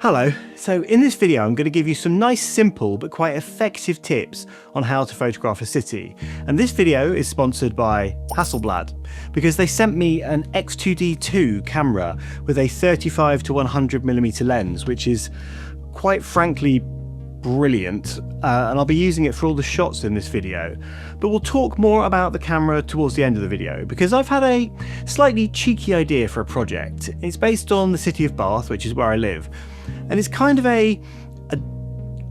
Hello, so in this video I'm going to give you some nice simple but quite effective tips on how to photograph a city. And this video is sponsored by Hasselblad because they sent me an X2D II camera with a 35 to 100mm lens, which is quite frankly brilliant, and I'll be using it for all the shots in this video. But we'll talk more about the camera towards the end of the video because I've had a slightly cheeky idea for a project. It's based on the city of Bath, which is where I live. And it's kind of a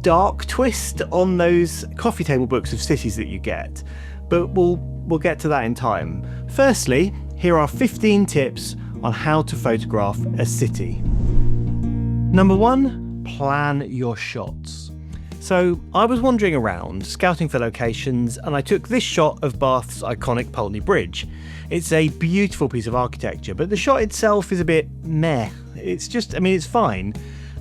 dark twist on those coffee table books of cities that you get, but we'll get to that in time. Firstly, here are 15 tips on how to photograph a city. Number 1, plan your shots. So I was wandering around, scouting for locations, and I took this shot of Bath's iconic Pulteney Bridge. It's a beautiful piece of architecture, but the shot itself is a bit meh. It's just, it's fine.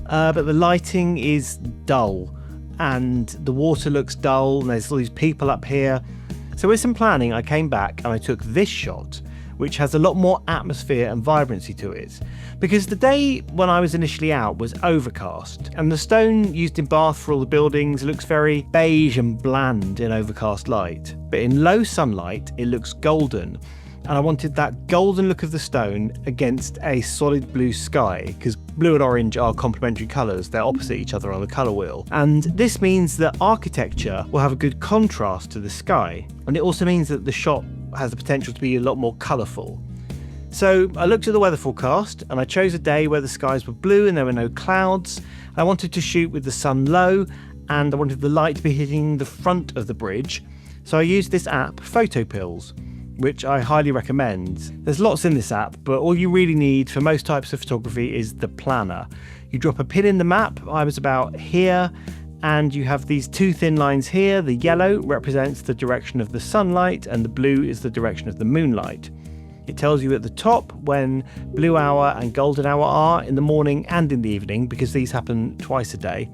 But the lighting is dull and the water looks dull and there's all these people up here. So with some planning I came back and I took this shot, which has a lot more atmosphere and vibrancy to it, because the day when I was initially out was overcast and the stone used in Bath for all the buildings looks very beige and bland in overcast light, but in low sunlight it looks golden. And I wanted that golden look of the stone against a solid blue sky, because blue and orange are complementary colours, they're opposite each other on the colour wheel. And this means that architecture will have a good contrast to the sky, and it also means that the shot has the potential to be a lot more colourful. So I looked at the weather forecast and I chose a day where the skies were blue and there were no clouds. I wanted to shoot with the sun low and I wanted the light to be hitting the front of the bridge, so I used this app, PhotoPills, which I highly recommend. There's lots in this app, but all you really need for most types of photography is the planner. You drop a pin in the map, I was about here, and you have these two thin lines here. The yellow represents the direction of the sunlight and the blue is the direction of the moonlight. It tells you at the top when blue hour and golden hour are in the morning and in the evening, because these happen twice a day.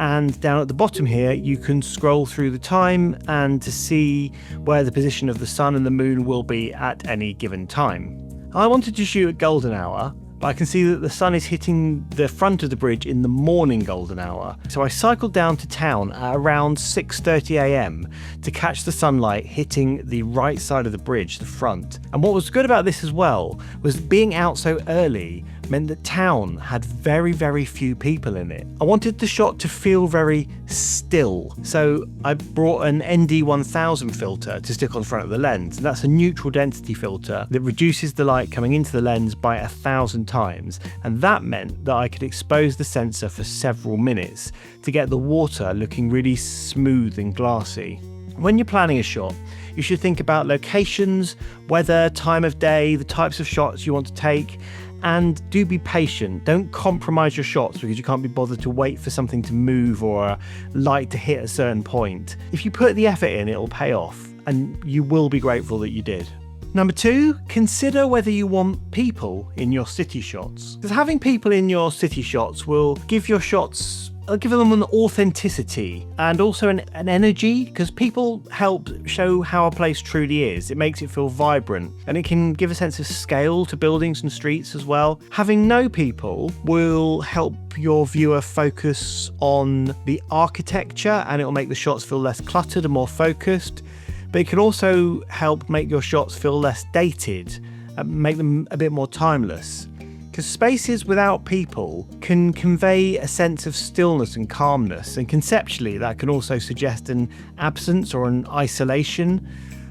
And down at the bottom here you can scroll through the time and to see where the position of the sun and the moon will be at any given time. I wanted to shoot at golden hour, but I can see that the sun is hitting the front of the bridge in the morning golden hour. So I cycled down to town at around 6:30 AM to catch the sunlight hitting the right side of the bridge, the front. And what was good about this as well was being out so early meant that town had very, very few people in it. I wanted the shot to feel very still, so I brought an ND1000 filter to stick on the front of the lens, and that's a neutral density filter that reduces the light coming into the lens by 1,000 times, and that meant that I could expose the sensor for several minutes to get the water looking really smooth and glassy. When you're planning a shot, you should think about locations, weather, time of day, the types of shots you want to take, and do be patient. Don't compromise your shots because you can't be bothered to wait for something to move or a light to hit a certain point. If you put the effort in, it'll pay off, and you will be grateful that you did. Number 2, consider whether you want people in your city shots. Because having people in your city shots will give your shots, give them an authenticity and also an energy, because people help show how a place truly is. It makes it feel vibrant and it can give a sense of scale to buildings and streets as well. Having no people will help your viewer focus on the architecture and it will make the shots feel less cluttered and more focused. But it can also help make your shots feel less dated and make them a bit more timeless. Because spaces without people can convey a sense of stillness and calmness, and conceptually that can also suggest an absence or an isolation,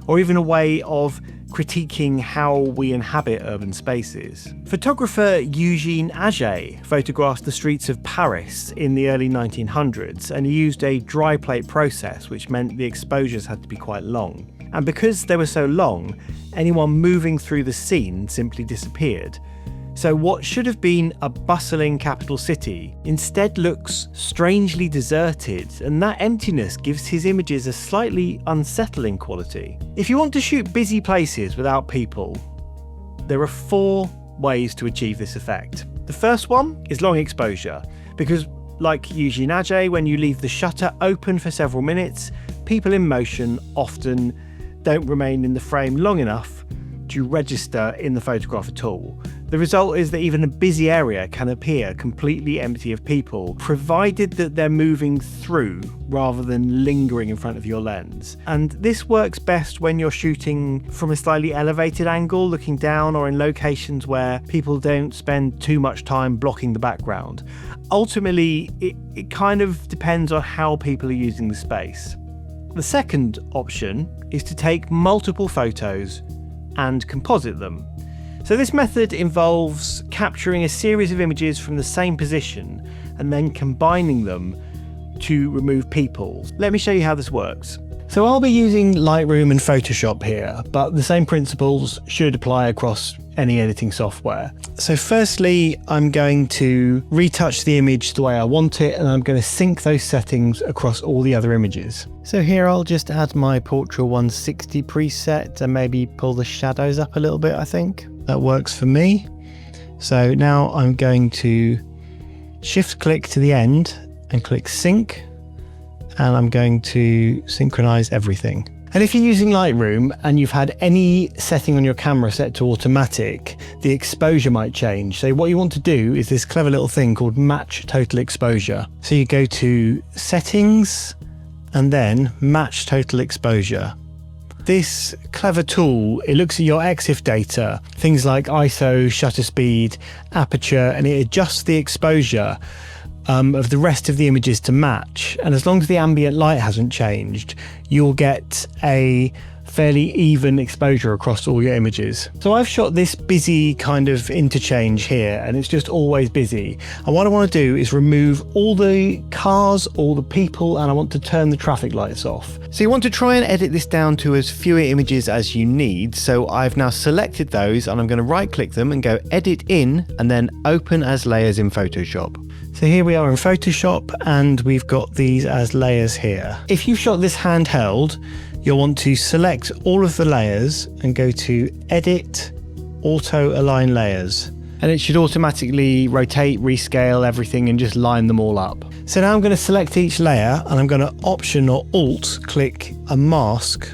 or even a way of critiquing how we inhabit urban spaces. Photographer Eugene Auger photographed the streets of Paris in the early 1900s, and he used a dry plate process, which meant the exposures had to be quite long. And because they were so long, anyone moving through the scene simply disappeared. So what should have been a bustling capital city instead looks strangely deserted, and that emptiness gives his images a slightly unsettling quality. If you want to shoot busy places without people, there are 4 ways to achieve this effect. The first one is long exposure, because like Eugene Auger, when you leave the shutter open for several minutes, people in motion often don't remain in the frame long enough to register in the photograph at all. The result is that even a busy area can appear completely empty of people, provided that they're moving through rather than lingering in front of your lens. And this works best when you're shooting from a slightly elevated angle, looking down, or in locations where people don't spend too much time blocking the background. Ultimately, it kind of depends on how people are using the space. The second option is to take multiple photos and composite them. So this method involves capturing a series of images from the same position and then combining them to remove people. Let me show you how this works. So I'll be using Lightroom and Photoshop here, but the same principles should apply across any editing software. So firstly, I'm going to retouch the image the way I want it, and I'm going to sync those settings across all the other images. So here I'll just add my Portrait 160 preset and maybe pull the shadows up a little bit. I think that works for me. So now I'm going to shift click to the end and click sync, and I'm going to synchronize everything. And if you're using Lightroom and you've had any setting on your camera set to automatic, the exposure might change. So what you want to do is this clever little thing called match total exposure. So you go to settings and then match total exposure. This clever tool, it looks at your EXIF data, things like ISO, shutter speed, aperture, and it adjusts the exposure of the rest of the images to match. And as long as the ambient light hasn't changed, you'll get a fairly even exposure across all your images. So I've shot this busy kind of interchange here, and it's just always busy. And what I want to do is remove all the cars, all the people, and I want to turn the traffic lights off. So you want to try and edit this down to as fewer images as you need. So I've now selected those, and I'm going to right click them and go edit in, and then open as layers in Photoshop. So here we are in Photoshop, and we've got these as layers here. If you've shot this handheld, you'll want to select all of the layers and go to Edit, Auto Align Layers. And it should automatically rotate, rescale everything and just line them all up. So now I'm going to select each layer, and I'm going to Option or Alt click a mask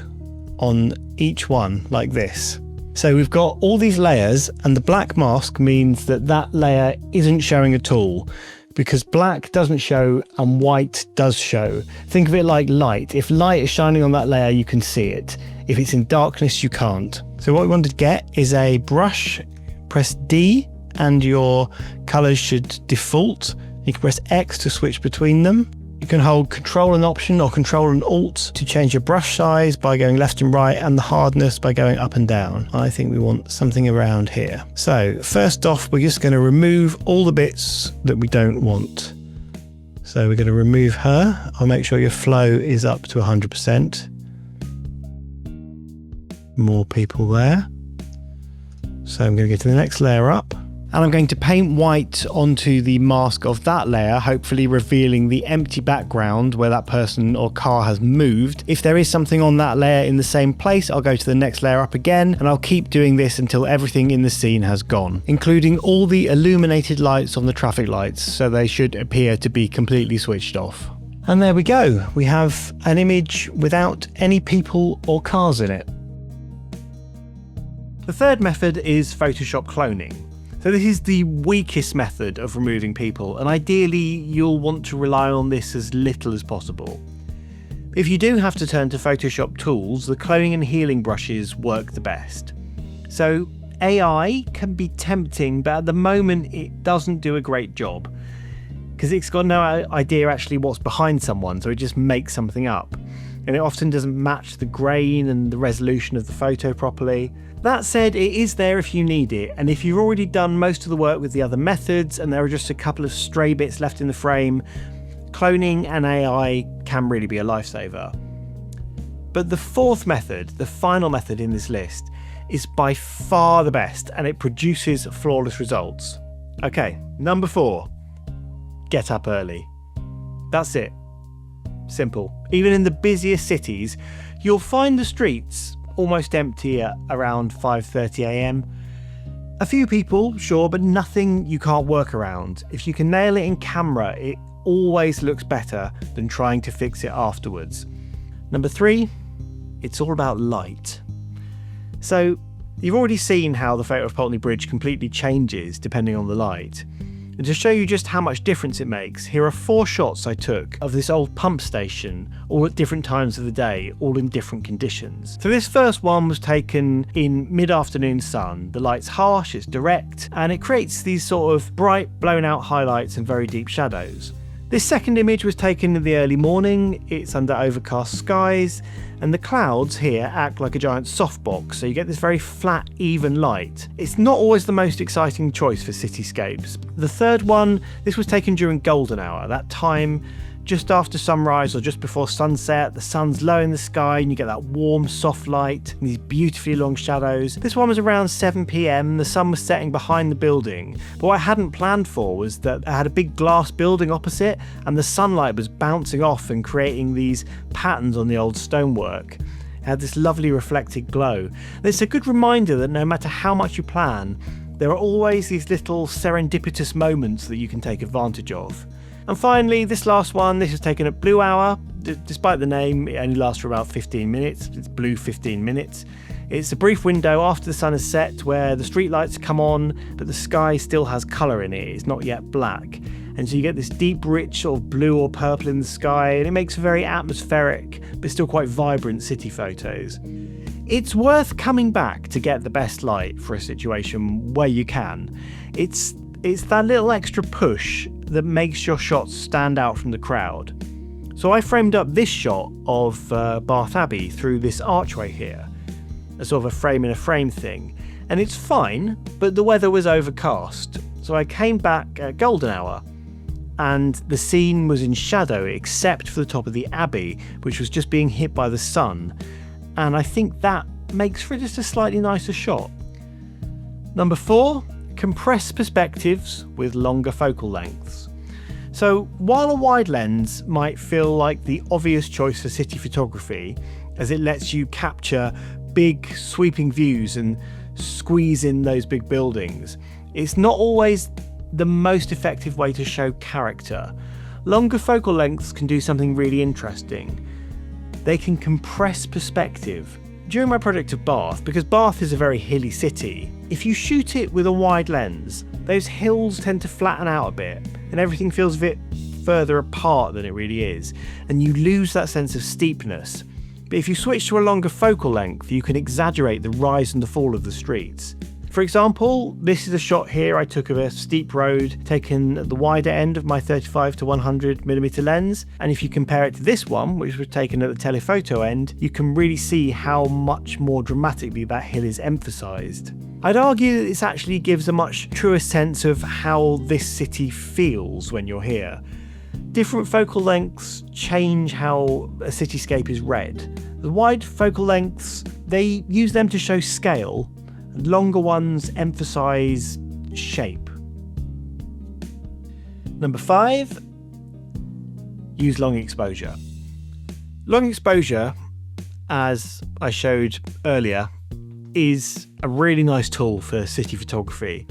on each one like this. So we've got all these layers, and the black mask means that that layer isn't showing at all, because black doesn't show and white does show. Think of it like light. If light is shining on that layer, you can see it. If it's in darkness, you can't. So what we want to get is a brush, press D, and your colors should default. You can press X to switch between them. You can hold Control and Option or Control and Alt to change your brush size by going left and right, and the hardness by going up and down. I think we want something around here. So first off, we're just going to remove all the bits that we don't want. So we're going to remove her. I'll make sure your flow is up to 100%. More people there. So I'm going to go to the next layer up. And I'm going to paint white onto the mask of that layer, hopefully revealing the empty background where that person or car has moved. If there is something on that layer in the same place, I'll go to the next layer up again, and I'll keep doing this until everything in the scene has gone, including all the illuminated lights on the traffic lights, so they should appear to be completely switched off. And there we go. We have an image without any people or cars in it. The third method is Photoshop cloning. So this is the weakest method of removing people, and ideally you'll want to rely on this as little as possible. If you do have to turn to Photoshop tools, the cloning and healing brushes work the best. So AI can be tempting, but at the moment it doesn't do a great job, because it's got no idea actually what's behind someone, so it just makes something up. And it often doesn't match the grain and the resolution of the photo properly. That said, it is there if you need it, and if you've already done most of the work with the other methods and there are just a couple of stray bits left in the frame, cloning and AI can really be a lifesaver. But the fourth method, the final method in this list, is by far the best, and it produces flawless results. Okay, number 4, get up early. That's it. Simple. Even in the busiest cities, you'll find the streets almost empty at around 5:30 AM. A few people, sure, but nothing you can't work around. If you can nail it in camera, it always looks better than trying to fix it afterwards. Number 3, it's all about light. So You've already seen how the photo of Pulteney Bridge completely changes depending on the light. And to show you just how much difference it makes, here are 4 shots I took of this old pump station, all at different times of the day, all in different conditions. So this first one was taken in mid-afternoon sun. The light's harsh, it's direct, and it creates these sort of bright, blown out highlights and very deep shadows. This second image was taken in the early morning. It's under overcast skies, and the clouds here act like a giant softbox, so you get this very flat, even light. It's not always the most exciting choice for cityscapes. The third one, this was taken during golden hour, that time just after sunrise or just before sunset. The sun's low in the sky and you get that warm, soft light and these beautifully long shadows. This one was around 7 PM. The sun was setting behind the building, but what I hadn't planned for was that I had a big glass building opposite and the sunlight was bouncing off and creating these patterns on the old stonework. It had this lovely reflected glow. And it's a good reminder that no matter how much you plan, there are always these little serendipitous moments that you can take advantage of. And finally, this last one, this is taken at blue hour. Despite the name, it only lasts for about 15 minutes. It's blue 15 minutes. It's a brief window after the sun has set where the streetlights come on, but the sky still has colour in it. It's not yet black. And so you get this deep, rich sort of blue or purple in the sky, and it makes very atmospheric, but still quite vibrant city photos. It's worth coming back to get the best light for a situation where you can. It's that little extra push that makes your shots stand out from the crowd. So I framed up this shot of Bath Abbey through this archway here, a sort of a frame in a frame thing, and it's fine, but the weather was overcast. So I came back at golden hour and the scene was in shadow except for the top of the Abbey, which was just being hit by the sun, and I think that makes for just a slightly nicer shot. Number 4, compress perspectives with longer focal lengths. So while a wide lens might feel like the obvious choice for city photography, as it lets you capture big sweeping views and squeeze in those big buildings, it's not always the most effective way to show character. Longer focal lengths can do something really interesting. They can compress perspective. During my project of Bath, because Bath is a very hilly city, if you shoot it with a wide lens, those hills tend to flatten out a bit and everything feels a bit further apart than it really is, and you lose that sense of steepness. But if you switch to a longer focal length, you can exaggerate the rise and the fall of the streets. For example, this is a shot here I took of a steep road taken at the wider end of my 35 to 100mm lens, and if you compare it to this one, which was taken at the telephoto end, you can really see how much more dramatically that hill is emphasised. I'd argue that this actually gives a much truer sense of how this city feels when you're here. Different focal lengths change how a cityscape is read. The wide focal lengths, they use them to show scale, and longer ones emphasise shape. Number 5, use long exposure. Long exposure, as I showed earlier, is a really nice tool for city photography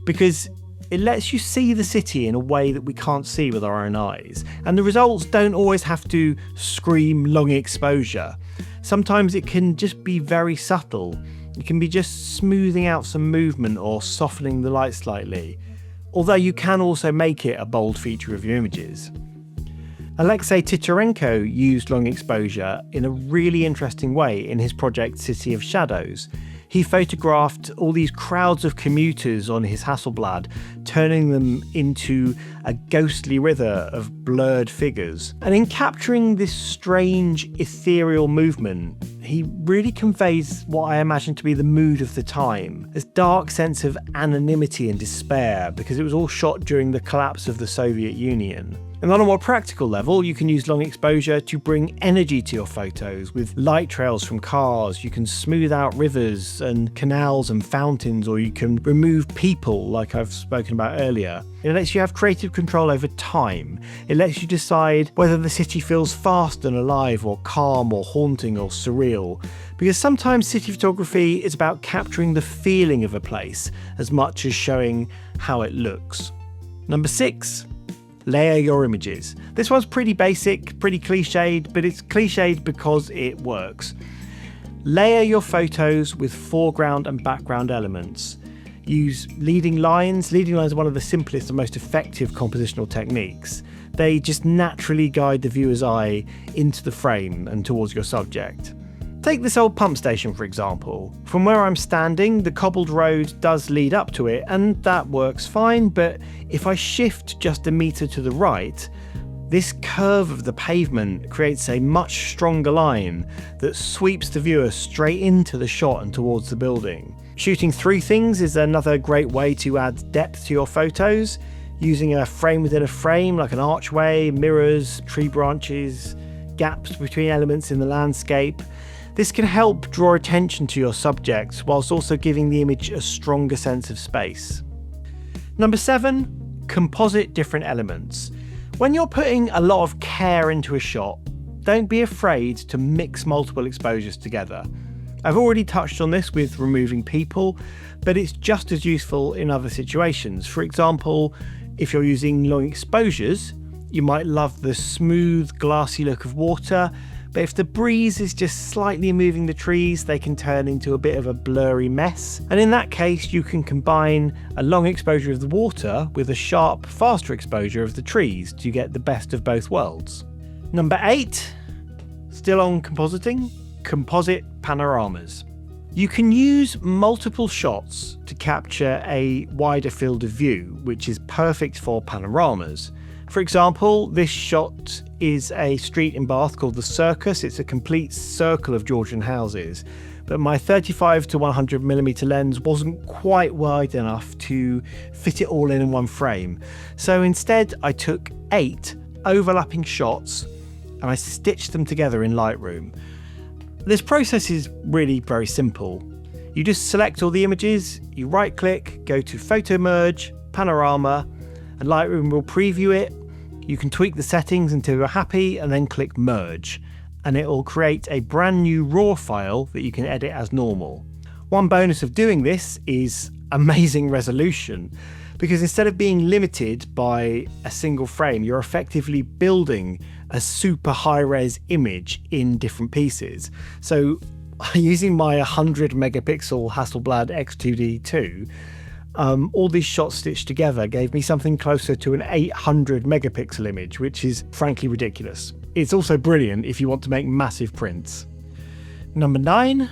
because it lets you see the city in a way that we can't see with our own eyes, and the results don't always have to scream long exposure. Sometimes it can just be very subtle. It can be just smoothing out some movement or softening the light slightly, although you can also make it a bold feature of your images. Alexei Titarenko used long exposure in a really interesting way in his project City of Shadows. He photographed all these crowds of commuters on his Hasselblad, turning them into a ghostly river of blurred figures. And in capturing this strange, ethereal movement, he really conveys what I imagine to be the mood of the time, this dark sense of anonymity and despair, because it was all shot during the collapse of the Soviet Union. And on a more practical level, you can use long exposure to bring energy to your photos with light trails from cars. You can smooth out rivers and canals and fountains, or you can remove people like I've spoken about earlier. It lets you have creative control over time. It lets you decide whether the city feels fast and alive or calm or haunting or surreal. Because sometimes city photography is about capturing the feeling of a place as much as showing how it looks. Number 6. Layer your images. This one's pretty basic, pretty cliched, but it's cliched because it works. Layer your photos with foreground and background elements. Use leading lines. Leading lines are one of the simplest and most effective compositional techniques. They just naturally guide the viewer's eye into the frame and towards your subject. Take this old pump station for example. From where I'm standing, the cobbled road does lead up to it and that works fine, but if I shift just a metre to the right, this curve of the pavement creates a much stronger line that sweeps the viewer straight into the shot and towards the building. Shooting through things is another great way to add depth to your photos, using a frame within a frame like an archway, mirrors, tree branches, gaps between elements in the landscape. This can help draw attention to your subject whilst also giving the image a stronger sense of space. Number 7, composite different elements. When you're putting a lot of care into a shot, don't be afraid to mix multiple exposures together. I've already touched on this with removing people, but it's just as useful in other situations. For example, if you're using long exposures, you might love the smooth, glassy look of water, but if the breeze is just slightly moving the trees, they can turn into a bit of a blurry mess. And in that case, you can combine a long exposure of the water with a sharp, faster exposure of the trees to get the best of both worlds. Number 8, still on compositing, composite panoramas. You can use multiple shots to capture a wider field of view, which is perfect for panoramas. For example, this shot is a street in Bath called the Circus. It's a complete circle of Georgian houses, but my 35 to 100mm lens wasn't quite wide enough to fit it all in one frame. So instead I took 8 overlapping shots and I stitched them together in Lightroom. This process is really very simple. You just select all the images, you right click, go to Photo Merge, Panorama, and Lightroom will preview it. You can tweak the settings until you're happy and then click Merge, and it will create a brand new RAW file that you can edit as normal. One bonus of doing this is amazing resolution, because instead of being limited by a single frame, you're effectively building a super high-res image in different pieces. So using my 100 megapixel Hasselblad X2D II, all these shots stitched together gave me something closer to an 800 megapixel image, which is frankly ridiculous. It's also brilliant if you want to make massive prints. Number 9,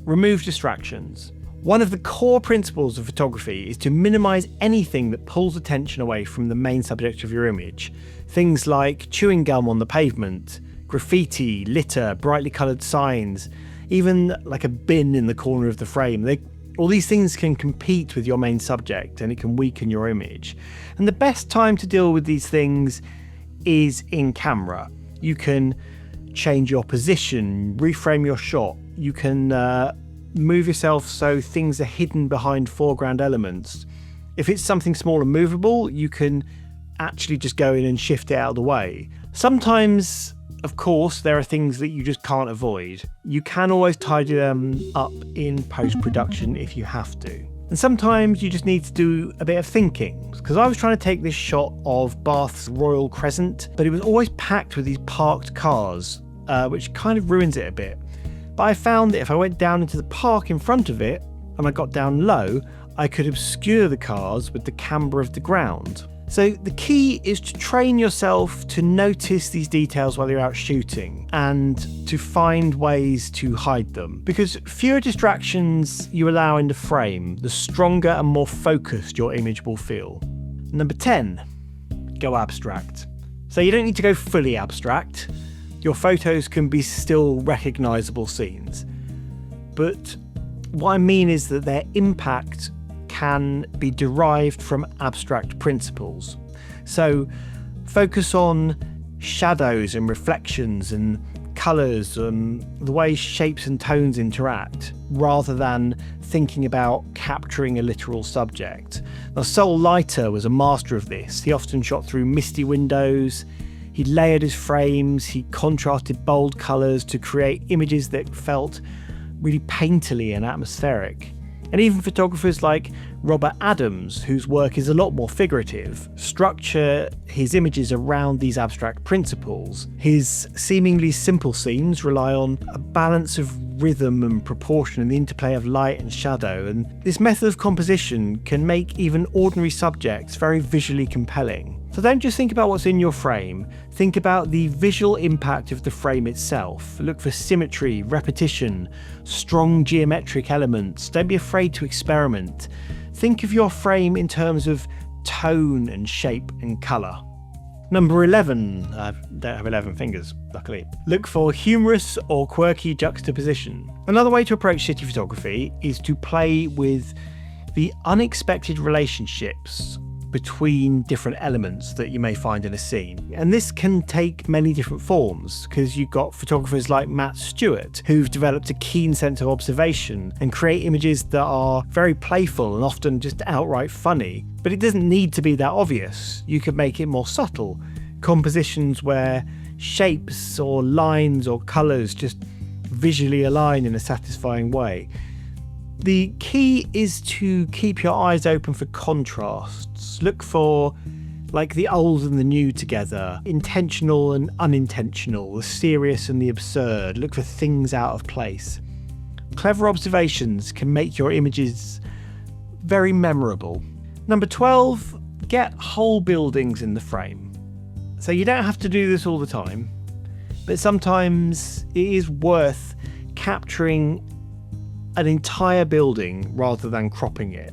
remove distractions. One of the core principles of photography is to minimize anything that pulls attention away from the main subject of your image. Things like chewing gum on the pavement, graffiti, litter, brightly colored signs, even like a bin in the corner of the frame. All these things can compete with your main subject and it can weaken your image. And the best time to deal with these things is in camera. You can change your position, reframe your shot. You can move yourself so things are hidden behind foreground elements. If it's something small and movable, you can actually just go in and shift it out of the way. Sometimes, of course, there are things that you just can't avoid. You can always tidy them up in post-production if you have to. And sometimes you just need to do a bit of thinking, because I was trying to take this shot of Bath's Royal Crescent, but it was always packed with these parked cars, which kind of ruins it a bit. But I found that if I went down into the park in front of it, and I got down low, I could obscure the cars with the camber of the ground. So the key is to train yourself to notice these details while you're out shooting and to find ways to hide them, because fewer distractions you allow in the frame, the stronger and more focused your image will feel. Number 10, go abstract. So you don't need to go fully abstract. Your photos can be still recognizable scenes. But what I mean is that their impact can be derived from abstract principles. So focus on shadows and reflections and colours and the way shapes and tones interact, rather than thinking about capturing a literal subject. Now, Sol Leiter was a master of this. He often shot through misty windows. He layered his frames. He contrasted bold colours to create images that felt really painterly and atmospheric. And even photographers like Robert Adams, whose work is a lot more figurative, structure his images around these abstract principles. His seemingly simple scenes rely on a balance of rhythm and proportion and the interplay of light and shadow, and this method of composition can make even ordinary subjects very visually compelling. So don't just think about what's in your frame, think about the visual impact of the frame itself. Look for symmetry, repetition, strong geometric elements. Don't be afraid to experiment. Think of your frame in terms of tone and shape and colour. Number 11, I don't have 11 fingers, luckily. Look for humorous or quirky juxtaposition. Another way to approach city photography is to play with the unexpected relationships between different elements that you may find in a scene. And this can take many different forms, because you've got photographers like Matt Stewart, who've developed a keen sense of observation and create images that are very playful and often just outright funny. But it doesn't need to be that obvious. You could make it more subtle. Compositions where shapes or lines or colours just visually align in a satisfying way. The key is to keep your eyes open for contrasts. Look for like the old and the new together, intentional and unintentional, the serious and the absurd. Look for things out of place. Clever observations can make your images very memorable. Number 12, get whole buildings in the frame. So you don't have to do this all the time, but sometimes it is worth capturing an entire building rather than cropping it.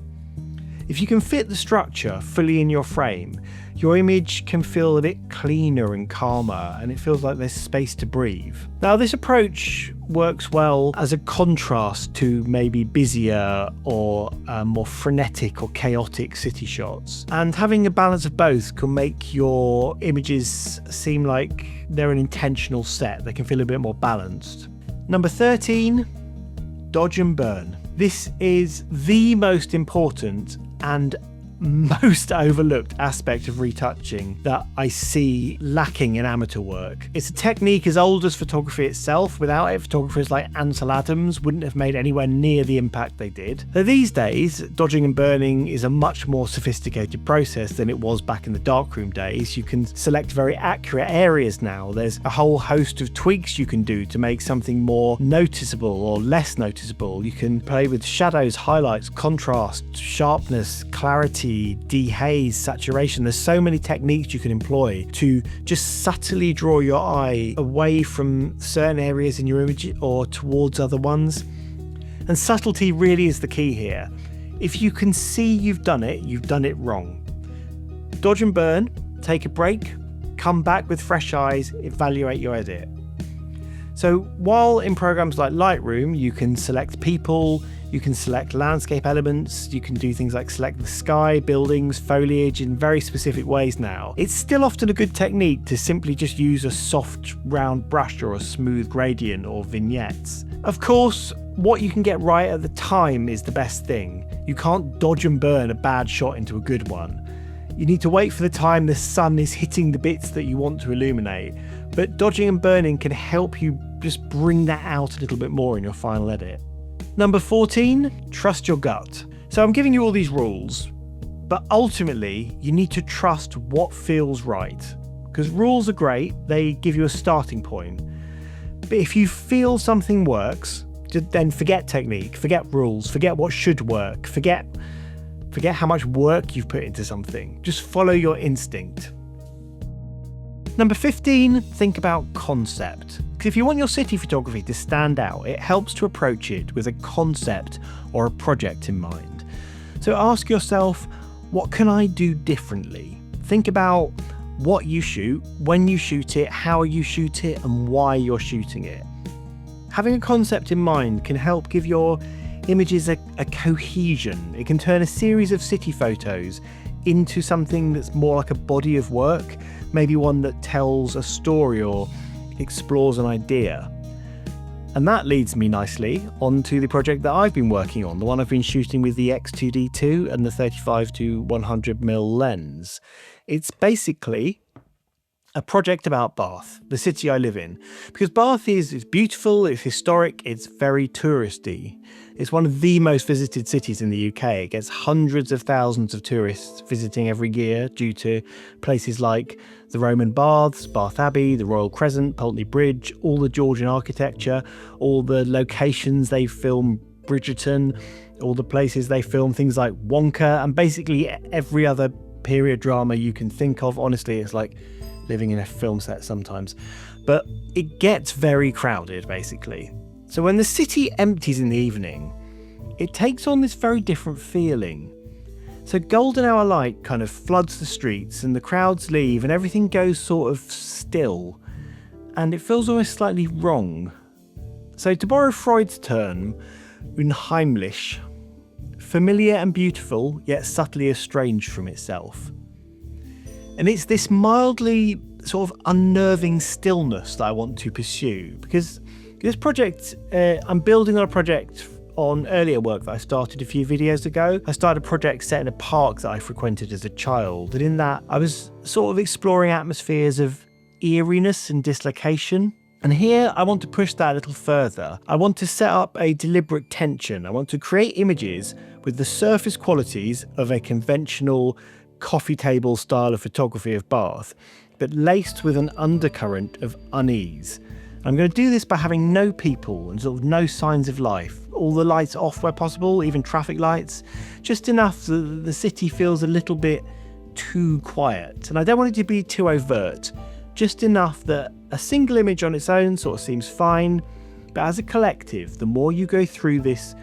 If you can fit the structure fully in your frame, your image can feel a bit cleaner and calmer, and it feels like there's space to breathe. Now, this approach works well as a contrast to maybe busier or more frenetic or chaotic city shots. And having a balance of both can make your images seem like they're an intentional set. They can feel a bit more balanced. Number 13, dodge and burn. This is the most important and most overlooked aspect of retouching that I see lacking in amateur work. It's a technique as old as photography itself. Without it, photographers like Ansel Adams wouldn't have made anywhere near the impact they did. So these days, dodging and burning is a much more sophisticated process than it was back in the darkroom days. You can select very accurate areas now. There's a whole host of tweaks you can do to make something more noticeable or less noticeable. You can play with shadows, highlights, contrast, sharpness, clarity, dehaze, saturation. There's so many techniques you can employ to just subtly draw your eye away from certain areas in your image or towards other ones. And subtlety really is the key here. If you can see you've done it wrong. Dodge and burn, take a break, come back with fresh eyes, evaluate your edit. So while in programs like Lightroom, you can select people, you can select landscape elements, you can do things like select the sky, buildings, foliage in very specific ways now. It's still often a good technique to simply just use a soft round brush or a smooth gradient or vignettes. Of course, what you can get right at the time is the best thing. You can't dodge and burn a bad shot into a good one. You need to wait for the time the sun is hitting the bits that you want to illuminate, but dodging and burning can help you just bring that out a little bit more in your final edit. Number 14, trust your gut. So I'm giving you all these rules, but ultimately you need to trust what feels right. Because rules are great, they give you a starting point. But if you feel something works, then forget technique, forget rules, forget what should work, forget how much work you've put into something. Just follow your instinct. Number 15, think about concept. Because if you want your city photography to stand out, it helps to approach it with a concept or a project in mind. So ask yourself, what can I do differently? Think about what you shoot, when you shoot it, how you shoot it, and why you're shooting it. Having a concept in mind can help give your images a cohesion. It can turn a series of city photos into something that's more like a body of work, maybe one that tells a story or explores an idea. And that leads me nicely onto the project that I've been working on, the one I've been shooting with the X2D II and the 35 to 100mm lens. It's basically a project about Bath, the city I live in, because Bath is beautiful, it's historic, it's very touristy. It's one of the most visited cities in the UK. It gets hundreds of thousands of tourists visiting every year due to places like the Roman Baths, Bath Abbey, the Royal Crescent, Pulteney Bridge, all the Georgian architecture, all the locations they film Bridgerton, all the places they film things like Wonka, and basically every other period drama you can think of. Honestly, it's like living in a film set sometimes. But it gets very crowded, basically. So when the city empties in the evening, it takes on this very different feeling. So golden hour light kind of floods the streets and the crowds leave and everything goes sort of still. And it feels almost slightly wrong. So to borrow Freud's term, unheimlich, familiar and beautiful, yet subtly estranged from itself. And it's this mildly sort of unnerving stillness that I want to pursue, because this project, I'm building on a project on earlier work that I started a few videos ago. I started a project set in a park that I frequented as a child, and in that I was sort of exploring atmospheres of eeriness and dislocation. And here I want to push that a little further. I want to set up a deliberate tension. I want to create images with the surface qualities of a conventional coffee table style of photography of Bath, but laced with an undercurrent of unease. I'm going to do this by having no people and sort of no signs of life. All the lights off where possible, even traffic lights, just enough that the city feels a little bit too quiet. And I don't want it to be too overt, just enough that a single image on its own sort of seems fine, but as a collective, the more you go through this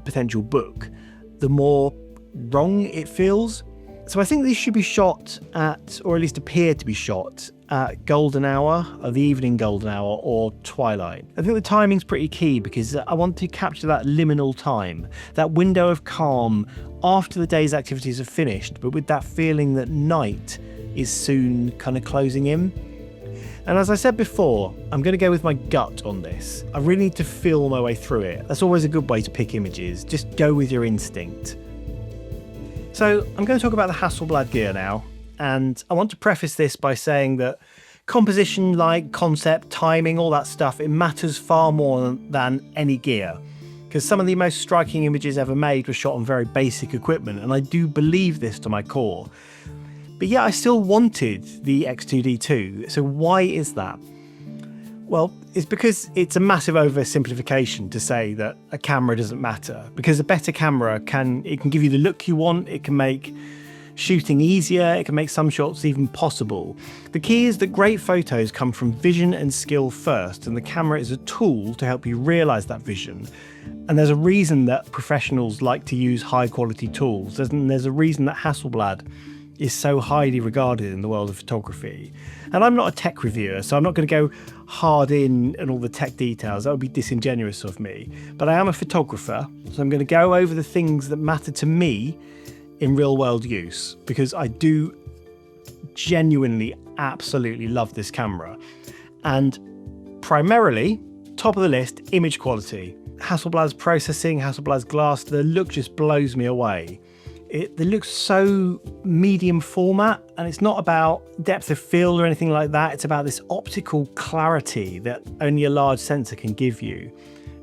potential book, the more wrong it feels. So I think this should be shot at, or at least appear to be shot at golden hour, or the evening golden hour, or twilight. I think the timing's pretty key because I want to capture that liminal time, that window of calm after the day's activities are finished, but with that feeling that night is soon kind of closing in. And as I said before, I'm going to go with my gut on this. I really need to feel my way through it. That's always a good way to pick images. Just go with your instinct. So I'm going to talk about the Hasselblad gear now, and I want to preface this by saying that composition, light, concept, timing, all that stuff, it matters far more than any gear, because some of the most striking images ever made were shot on very basic equipment, and I do believe this to my core. But yeah, I still wanted the X2D II, so why is that? Well, it's because it's a massive oversimplification to say that a camera doesn't matter, because a better camera can give you the look you want, it can make shooting easier, it can make some shots even possible. The key is that great photos come from vision and skill first, and the camera is a tool to help you realise that vision. And there's a reason that professionals like to use high quality tools, and there's a reason that Hasselblad is so highly regarded in the world of photography. And I'm not a tech reviewer, so I'm not going to go hard in all the tech details. That would be disingenuous of me. But I am a photographer, so I'm going to go over the things that matter to me in real world use, because I do genuinely, absolutely love this camera. And primarily, top of the list, image quality. Hasselblad's processing, Hasselblad's glass, the look just blows me away. It looks so medium format, and it's not about depth of field or anything like that. It's about this optical clarity that only a large sensor can give you.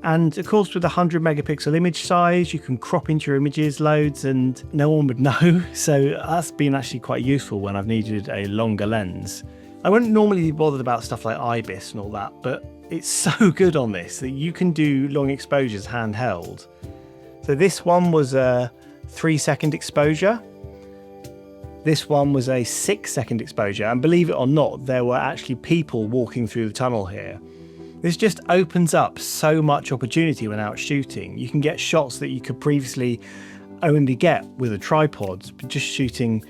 And of course, with a 100 megapixel image size, you can crop into your images loads and no one would know. So that's been actually quite useful when I've needed a longer lens. I wouldn't normally be bothered about stuff like IBIS and all that, but it's so good on this that you can do long exposures handheld. So this one was a 3-second exposure. This one was a 6-second exposure, and believe it or not, there were actually people walking through the tunnel here. This just opens up so much opportunity when out shooting. You can get shots that you could previously only get with a tripod, but just shooting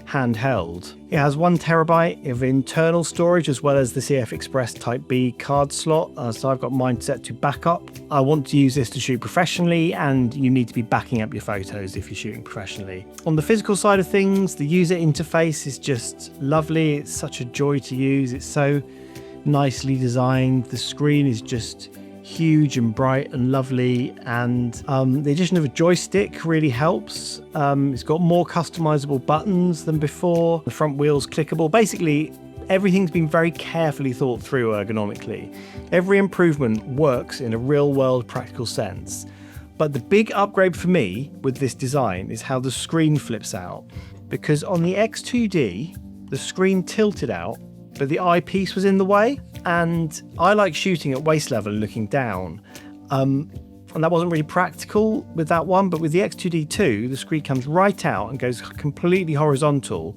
handheld. It has 1 terabyte of internal storage as well as the CF Express Type B card slot, so I've got mine set to backup. I want to use this to shoot professionally, and you need to be backing up your photos if you're shooting professionally. On the physical side of things, the user interface is just lovely. It's such a joy to use. It's so nicely designed. The screen is just huge and bright and lovely, and the addition of a joystick really helps. It's got more customizable buttons than before. The front wheel's clickable. Basically, Everything's been very carefully thought through ergonomically. Every improvement works in a real-world practical sense. But the big upgrade for me with this design is how the screen flips out. Because on the X2D, the screen tilted out, but the eyepiece was in the way. And I like shooting at waist level and looking down. And that wasn't really practical with that one, but with the X2D II, the screen comes right out and goes completely horizontal.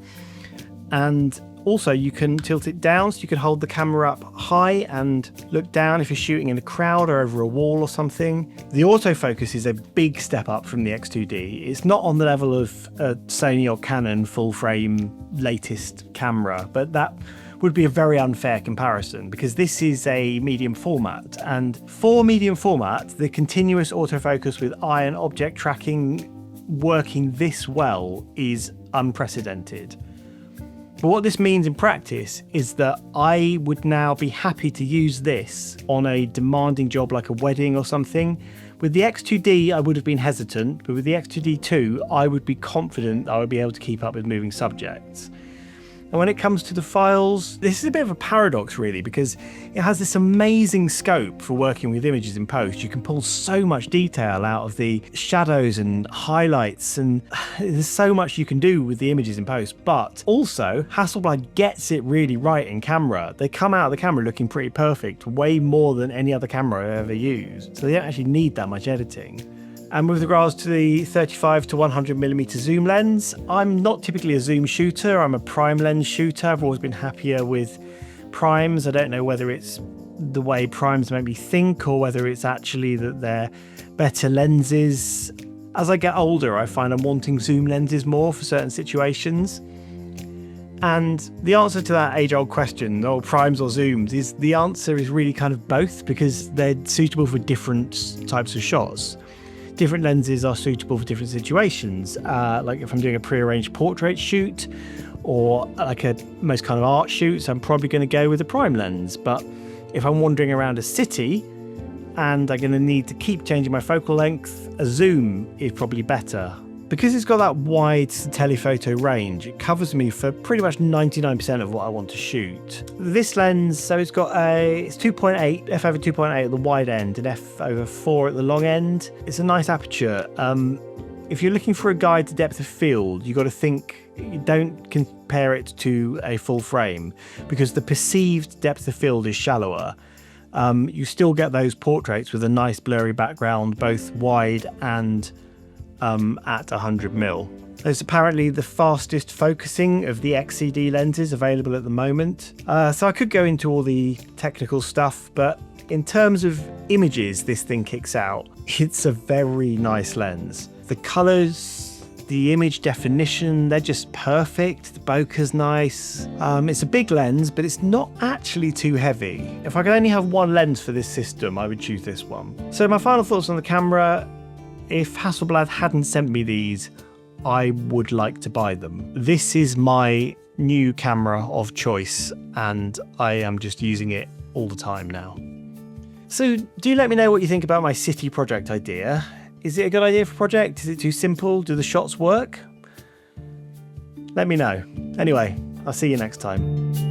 And also you can tilt it down, so you can hold the camera up high and look down if you're shooting in a crowd or over a wall or something. The autofocus is a big step up from the X2D. It's not on the level of a Sony or Canon full frame latest camera, but that would be a very unfair comparison because this is a medium format, and for medium format, the continuous autofocus with eye and object tracking working this well is unprecedented. But what this means in practice is that I would now be happy to use this on a demanding job like a wedding or something. With the X2D, I would have been hesitant, but with the X2D II, I would be confident I would be able to keep up with moving subjects. And when it comes to the files, this is a bit of a paradox really, because it has this amazing scope for working with images in post. You can pull so much detail out of the shadows and highlights, and there's so much you can do with the images in post. But also, Hasselblad gets it really right in camera. They come out of the camera looking pretty perfect, way more than any other camera I've ever used. So they don't actually need that much editing. And with regards to the 35 to 100mm zoom lens, I'm not typically a zoom shooter, I'm a prime lens shooter. I've always been happier with primes. I don't know whether it's the way primes make me think or whether it's actually that they're better lenses. As I get older, I find I'm wanting zoom lenses more for certain situations. And the answer to that age-old question, primes or zooms, is the answer is really kind of both, because they're suitable for different types of shots. Different lenses are suitable for different situations. Like if I'm doing a pre-arranged portrait shoot or like a most kind of art shoots, I'm probably going to go with a prime lens. But if I'm wandering around a city and I'm going to need to keep changing my focal length, a zoom is probably better. Because it's got that wide telephoto range, it covers me for pretty much 99% of what I want to shoot. This lens, so it's 2.8, f over 2.8 at the wide end and f over 4 at the long end. It's a nice aperture. If you're looking for a guide to depth of field, you've got to think, you don't compare it to a full frame because the perceived depth of field is shallower. You still get those portraits with a nice blurry background, both wide and at 100mm. It's apparently the fastest focusing of the XCD lenses available at the moment. So I could go into all the technical stuff, but in terms of images this thing kicks out, it's a very nice lens. The colours, the image definition, they're just perfect. The bokeh's nice. It's a big lens, but it's not actually too heavy. If I could only have one lens for this system, I would choose this one. So my final thoughts on the camera: if Hasselblad hadn't sent me these, I would like to buy them. This is my new camera of choice, and I am just using it all the time now. So do let me know what you think about my city project idea. Is it a good idea for a project? Is it too simple? Do the shots work? Let me know. Anyway, I'll see you next time.